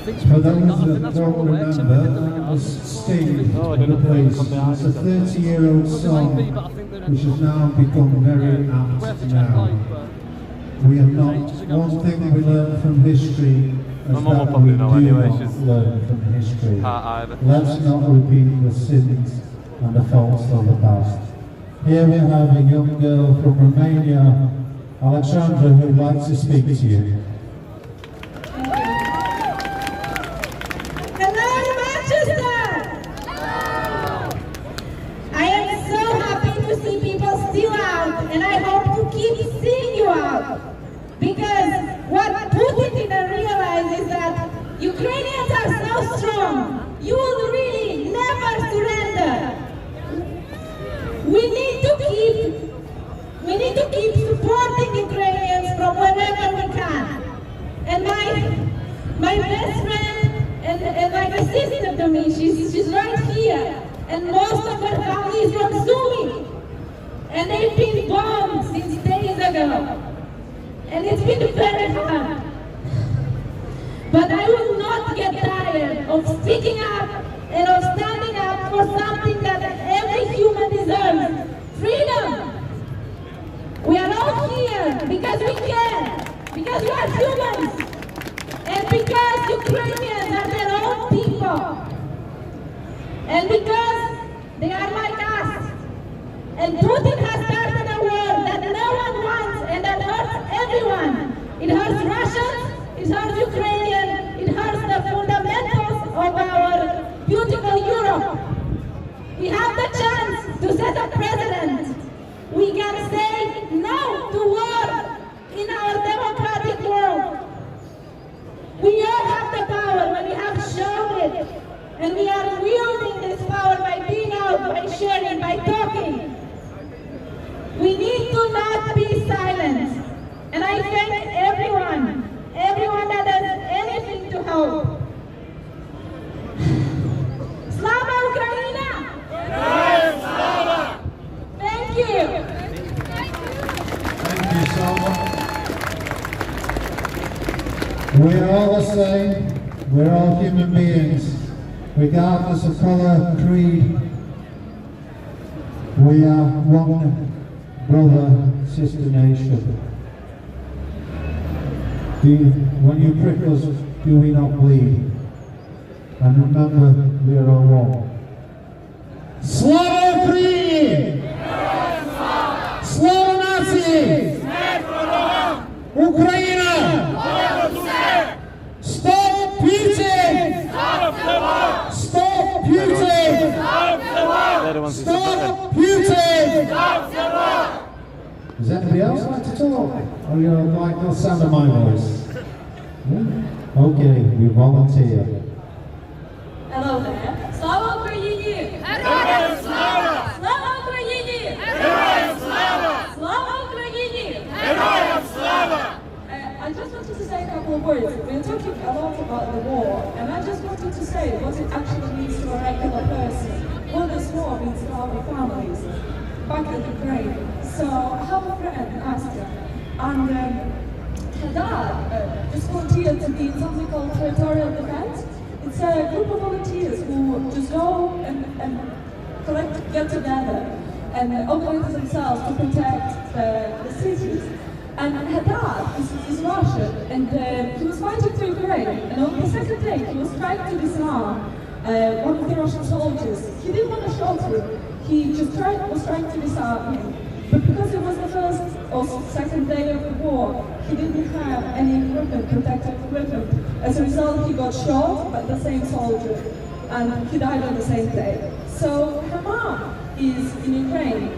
For those that don't remember, that was Steve in the place. It's a 30-year-old song which has now become very apt now. We have not, one thing we learn from history is that we do not learn from history. Let's not repeat the sins and the faults of the past. Here we have a young girl from Romania, Alexandra, who would like to speak to you. And I hope to keep seeing you out. Because what Putin didn't realize is that Ukrainians are so strong. You will really never surrender. We need to keep supporting Ukrainians from wherever we can. And my best friend and like a sister to me, she's right here. And most of her family is from Sumy. And they've been bombed since days ago. And it's been very hard. But I will not get tired of speaking up and of standing up for something that every human deserves. Freedom! We are all here because we can. Because we are humans. And because Ukrainians are their own people. And because they are like us. And Putin has started a war that no one wants and that hurts everyone. It hurts Russians, it hurts Ukrainians, it hurts the fundamentals of our beautiful Europe. We have the chance to set a precedent. We can say no to war in our democratic world. We all have the power when we have shown it. And we are wielding this power by being out, by sharing, by talking. We need to not be silent. And I thank everyone that does anything to help. Slava Ukraina! Thank you. Thank you so much. We're all the same. We're all human beings, regardless of colour, creed. We are one brother, sister nation. When you prick us, do we not bleed? And remember, we are all one. Slava Ukraini! Slava Nazi! Putin! Ukraine! Stop Putin! Stop Putin! Stop Putin! Does anybody else like to talk? Or you like the sound of my voice? Yeah? Okay, we volunteer. Hello there. Слава Україні! Героям слава! Слава Україні! Героям слава! Слава Україні! Героям слава! I just wanted to say a couple of words. We're talking a lot about the war, and I just wanted to say what it actually means to a regular person. What this war means to our families back in Ukraine. So I have a friend, Nastya, and her dad just volunteered to be in something called territorial defense. It's a group of volunteers who just go and get together and organize themselves to protect the cities. And her dad is Russian, and he was fighting for Ukraine. And on the second day, he was trying to disarm one of the Russian soldiers. He didn't want to shoot him. He just was trying to disarm him. But because it was the first or second day of the war, he didn't have any equipment, protective equipment. As a result, he got shot by the same soldier, and he died on the same day. So her mom is in Ukraine,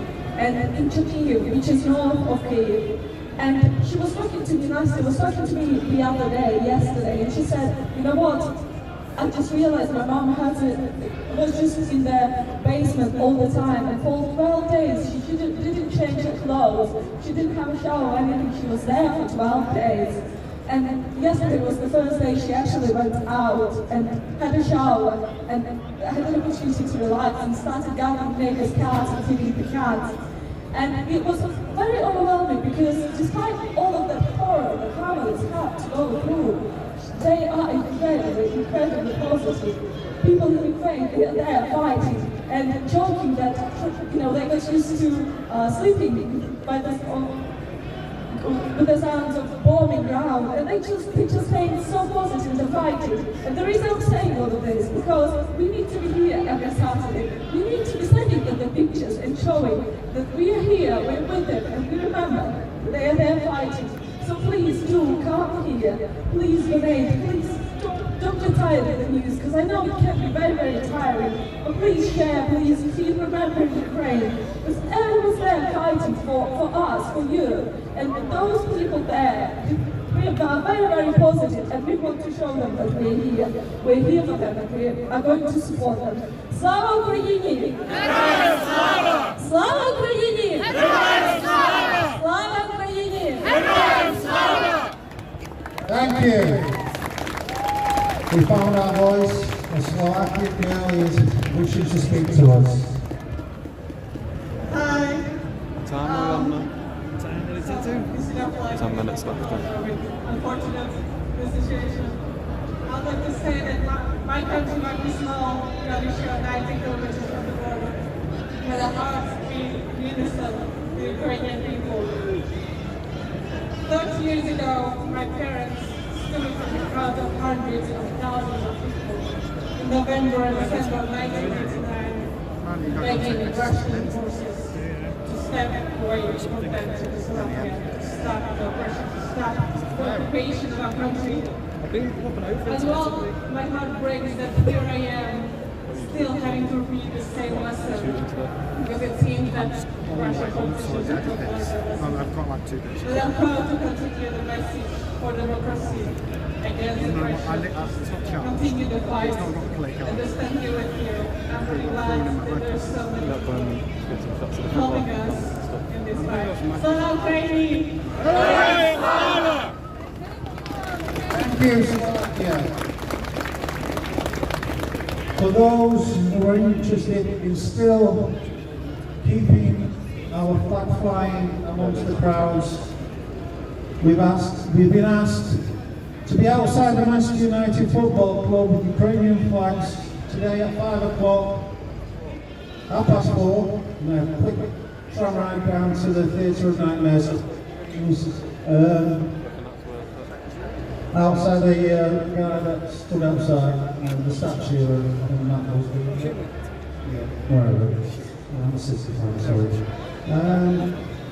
and in Chernihiv, which is north of Kyiv. And she was talking to me, Nastya was talking to me the other day, yesterday, and she said, you know what, I just realized my mom was just in the basement all the time, and for 12 days she didn't change her clothes, she didn't have a shower or anything, she was there for 12 days. And yesterday was the first day she actually went out and had a shower and had an opportunity to relax and started gathering neighbors' cats and feeding the cats. And it was very overwhelming because despite all of that horror the families had to go through, they are incredibly positive. People in Ukraine, they are there fighting and joking that, you know, they got used to sleeping by with the sounds of bombing around, and they just staying so positive and fighting. And the reason I'm saying all of this is because we need to be here every Saturday. We need to be sending them the pictures and showing that we are here, we're with them, and we remember they are there fighting. So please do come here, please donate, please don't get tired of the news, because I know it can be very, very tiring, but please share, please keep remembering Ukraine, because everyone's there fighting for us, for you, and those people there, we are very, very positive, and we want to show them that we're here for them, and we are going to support them. Слава Україні! Героям слава! Слава Україні! Героям слава! Слава Україні! Героям слава! Thank you. We found our voice. A Slovakian girl is wishing to speak to us. Hi. 10 minutes left. Unfortunate situation. I'd like to say that my country might be small, Russia, 90 kilometers from the border, but the hearts beat unison the Ukrainian people. 30 years ago, my parents stood in front of hundreds of thousands of people in November and December of 1989, begging the Russian forces to step away from them to Slovakia, to stop the oppression, to stop the occupation of our country. As well, my heart breaks that here I am, still having to read the same lesson, because it seems that Russia continues to I've got like 2 days. But I'm proud to continue the message for democracy against oppression, continue the fight, and just stand here with you. I'm really glad that there's so many people helping us in this fight. Slava Ukraini! Thank you, Slovakia. For those who are interested in still keeping our flag flying amongst the crowds, we've been asked to be outside the Manchester United Football Club with Ukrainian flags today at 5 o'clock, 4:30, and a quick tram ride down to the Theatre of Nightmares. Outside the guy that stood outside the statue and that was wherever. I'm a 65, sorry.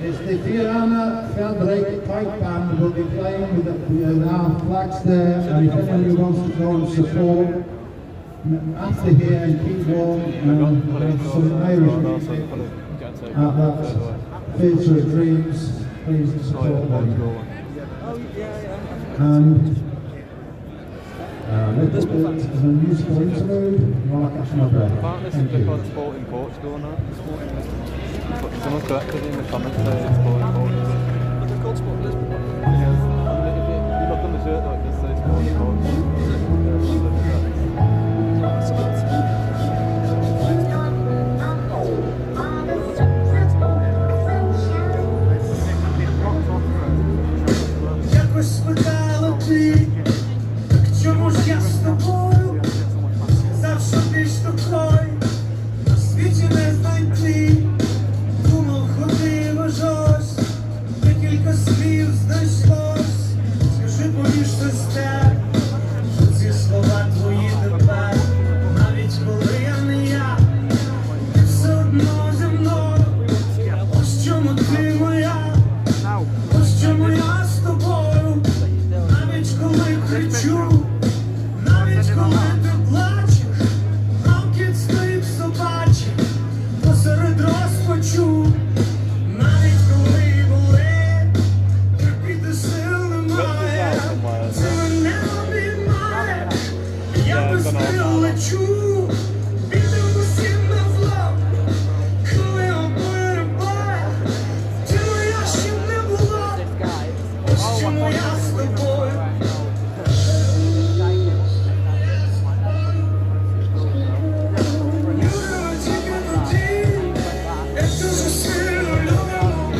It's the Fiona Feldrake Pipe Band will be playing with our flags there, and if anybody wants to go and support after here and keep warm, there's some Irish music at that Theatre of Dreams, please support them. And a little bit of a musical interlude while I catch my breath. Thank you. Sport in Portugal now. Someone corrected in the comments there, it's Sport in Portugal. But they're called Sport Lisbon. Yeah. If you look on the shirt, like this says Sport in Portugal. Якось спитала ти, чому ж я з тобою? Сказав, що більш такої на світі не знайти. Думав, ходив аж ось, декілька слів знайшлось. Скажи, поміж сестер, що ці слова твої тепер, навіть коли я не я, ти все одно зі мною. Ось чому ти моя, ось чому я з тобою, навіть коли кричу, навіть коли ти плачеш, ранки стоїть собачі, посеред розпачу, навіть коли болить, терпіти сил немає, ти мене обіймаєш, я без крил лечу, піду усім на зло, коли обоє рибає, ти моя ще не була, ось чому я з тобою. Любимо тільки тоді, як дуже сильно любимо,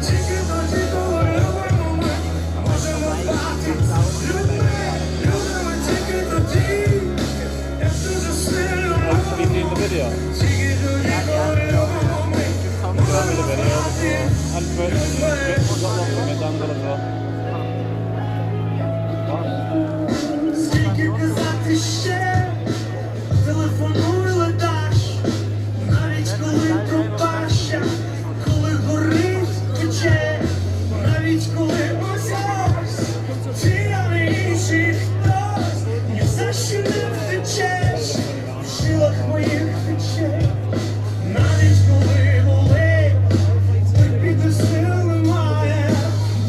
тільки тоді, коли любимо ми, можемо стати людьми. Любимо тільки тоді, як дуже сильно любимо, тільки тоді, коли любимо ми, можемо стати скільки казати ще, телефонуй ледаш, навіть коли пропаща, коли горить пече, навіть коли ось ось, ти, а не інший хтось, ні за що не втечеш, в жилах моїх тече, навіть коли болить, терпіти сил немає,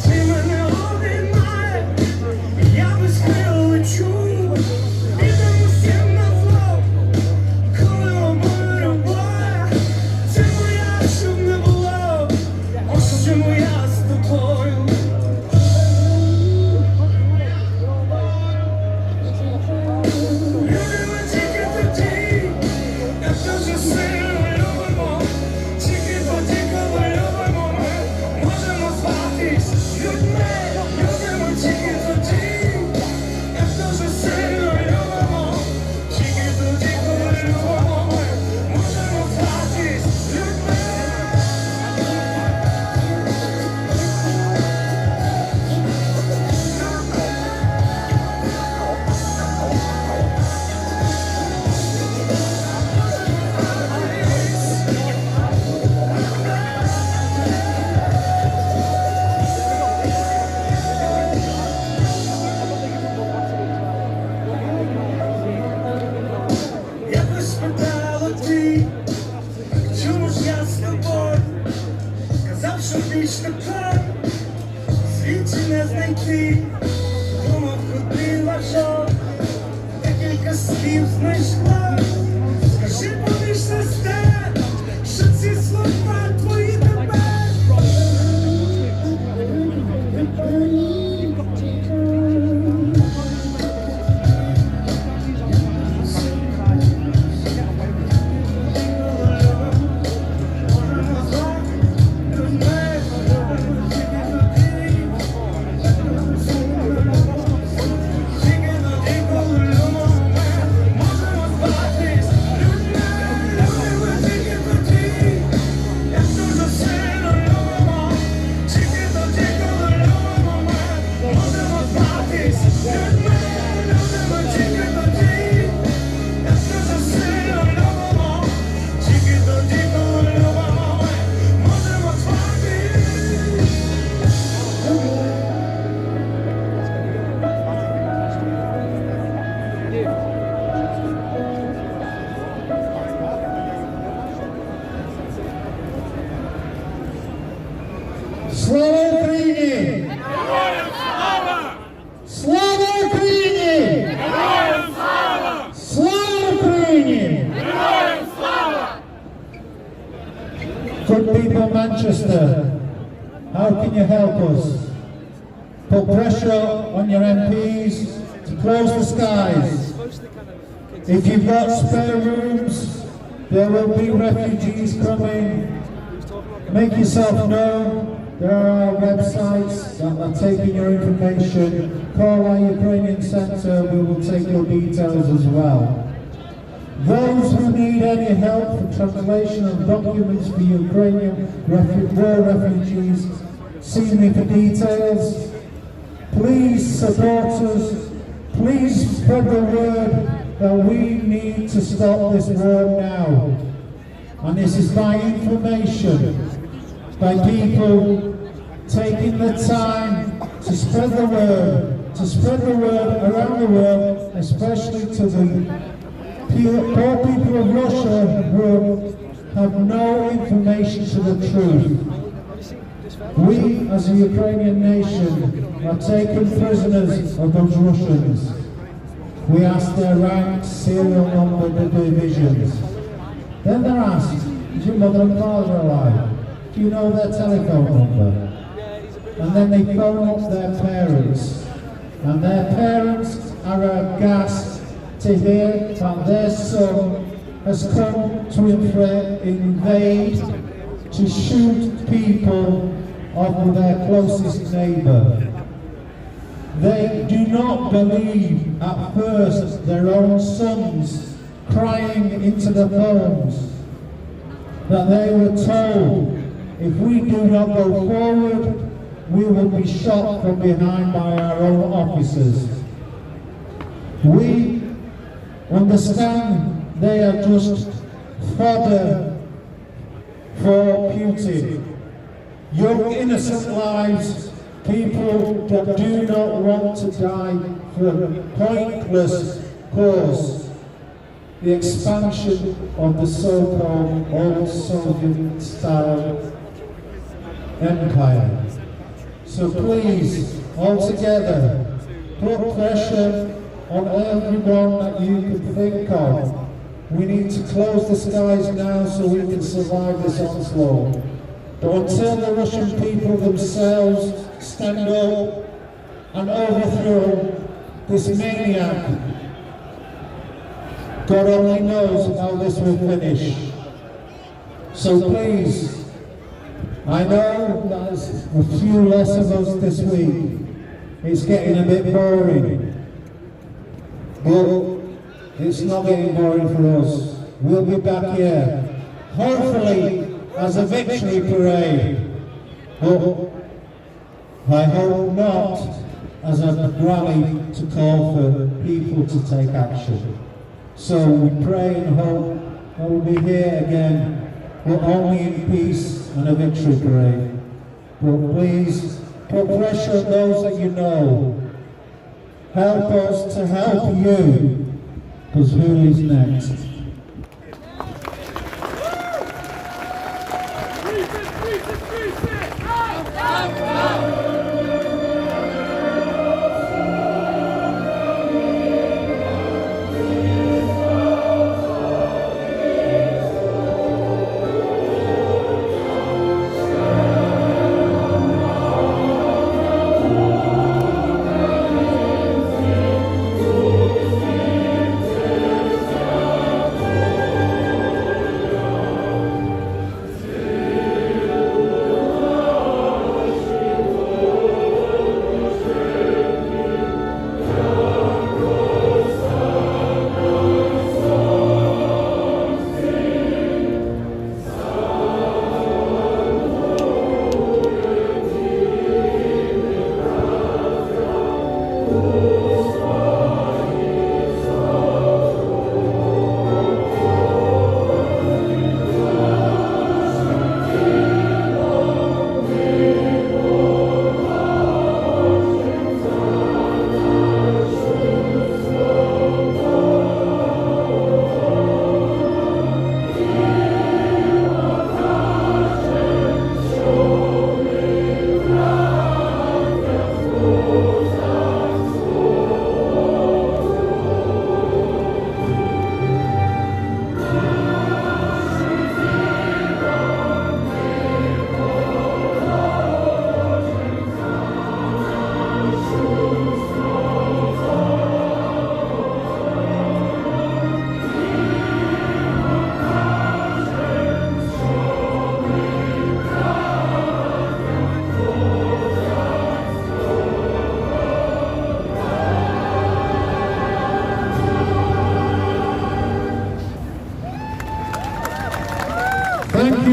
ти мене обіймаєш, я без крил лечу, підем усім на зло, коли обоє обоє, ти моя, щоб не було, ось чому я з тобою. Любимо тільки тоді, як дуже сильно любимо, тільки тоді, коли любимо ми, можемо зватись людьми. Любимо тільки тоді, як дуже сильно любимо, тільки тоді, коли любимо ми, можемо зватись людьми. Якось спитала ти, чому ж я з тобою? Сказав, що більш такої в світі не знайти. Думав, ходив аж ось, декілька слів знайшла. Скажи, поміж сестер, що ці слова твої тепер. Tільки тоді, коли любимо ми, можемо зватись людьми. Слава Україні! Слава Україні! Слава Україні! Good people of Manchester, how can you help us? Put pressure on your MPs to close the skies. If you've got spare rooms, there will be refugees coming. Make yourself known. There are our websites that are taking your information. Call our Ukrainian Centre, we will take your details as well. Those who need any help for translation of documents for Ukrainian war refugees, see me for details. Please support us. Please spread the word that we need to stop this war now. And this is by information, by people taking the time to spread the word around the world, especially to the poor people of Russia who have no information to the truth. We, as a Ukrainian nation, are taken prisoners of those Russians. We ask their rank, serial number, the divisions. Then they're asked, is your mother and father alive? Do you know their telephone number? And then they phone up their parents. And their parents are aghast to hear that their son has come to invade, to shoot people of their closest neighbour. They do not believe at first their own sons crying into the phones that they were told, if we do not go forward, we will be shot from behind by our own officers. We understand they are just fodder for Putin. Young innocent lives, people that do not want to die for a pointless cause. The expansion of the so-called old Soviet-style empire. So please, all together, put pressure on everyone that you can think of. We need to close the skies now so we can survive this onslaught. But until the Russian people themselves stand up and overthrow this maniac, God only knows how this will finish. So please, I know there's a few less of us this week. It's getting a bit boring. But it's not getting boring for us. We'll be back here, hopefully as a victory parade. But I hope not as a rally to call for people to take action. So we pray and hope that we'll be here again, but only in peace and a victory parade. But please, put pressure on those that you know. Help us to help you, because who is next?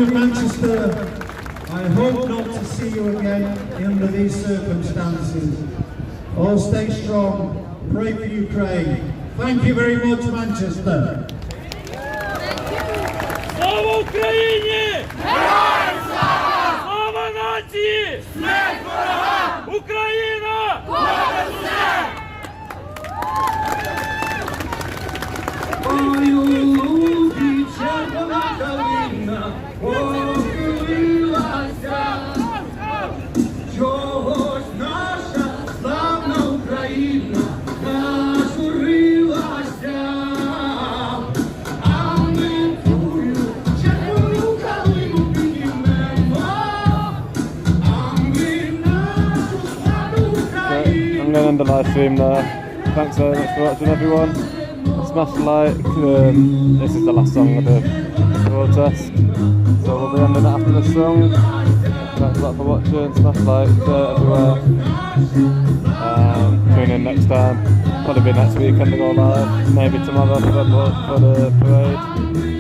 you in Manchester, I hope not to see you again under these circumstances. All stay strong, pray for Ukraine. Thank you very much, Manchester. Слава Україні! Героям слава! Слава нації! Смерть ворогам! Україна! Понад усе! Ой, у лузі червона калина похилилася, чогось наша славна Україна зажурилася, а ми тую червону калину підіймемо, а ми нашу славну Україну. I'm going to end the live stream there. Thanks very much for watching, everyone. Smash the like. This is the last song of the protest, so we'll be ending it after this song. Thanks a lot for watching. Smash like, share everywhere. Tune in next time. Probably be next weekend to go live. Maybe tomorrow for the parade.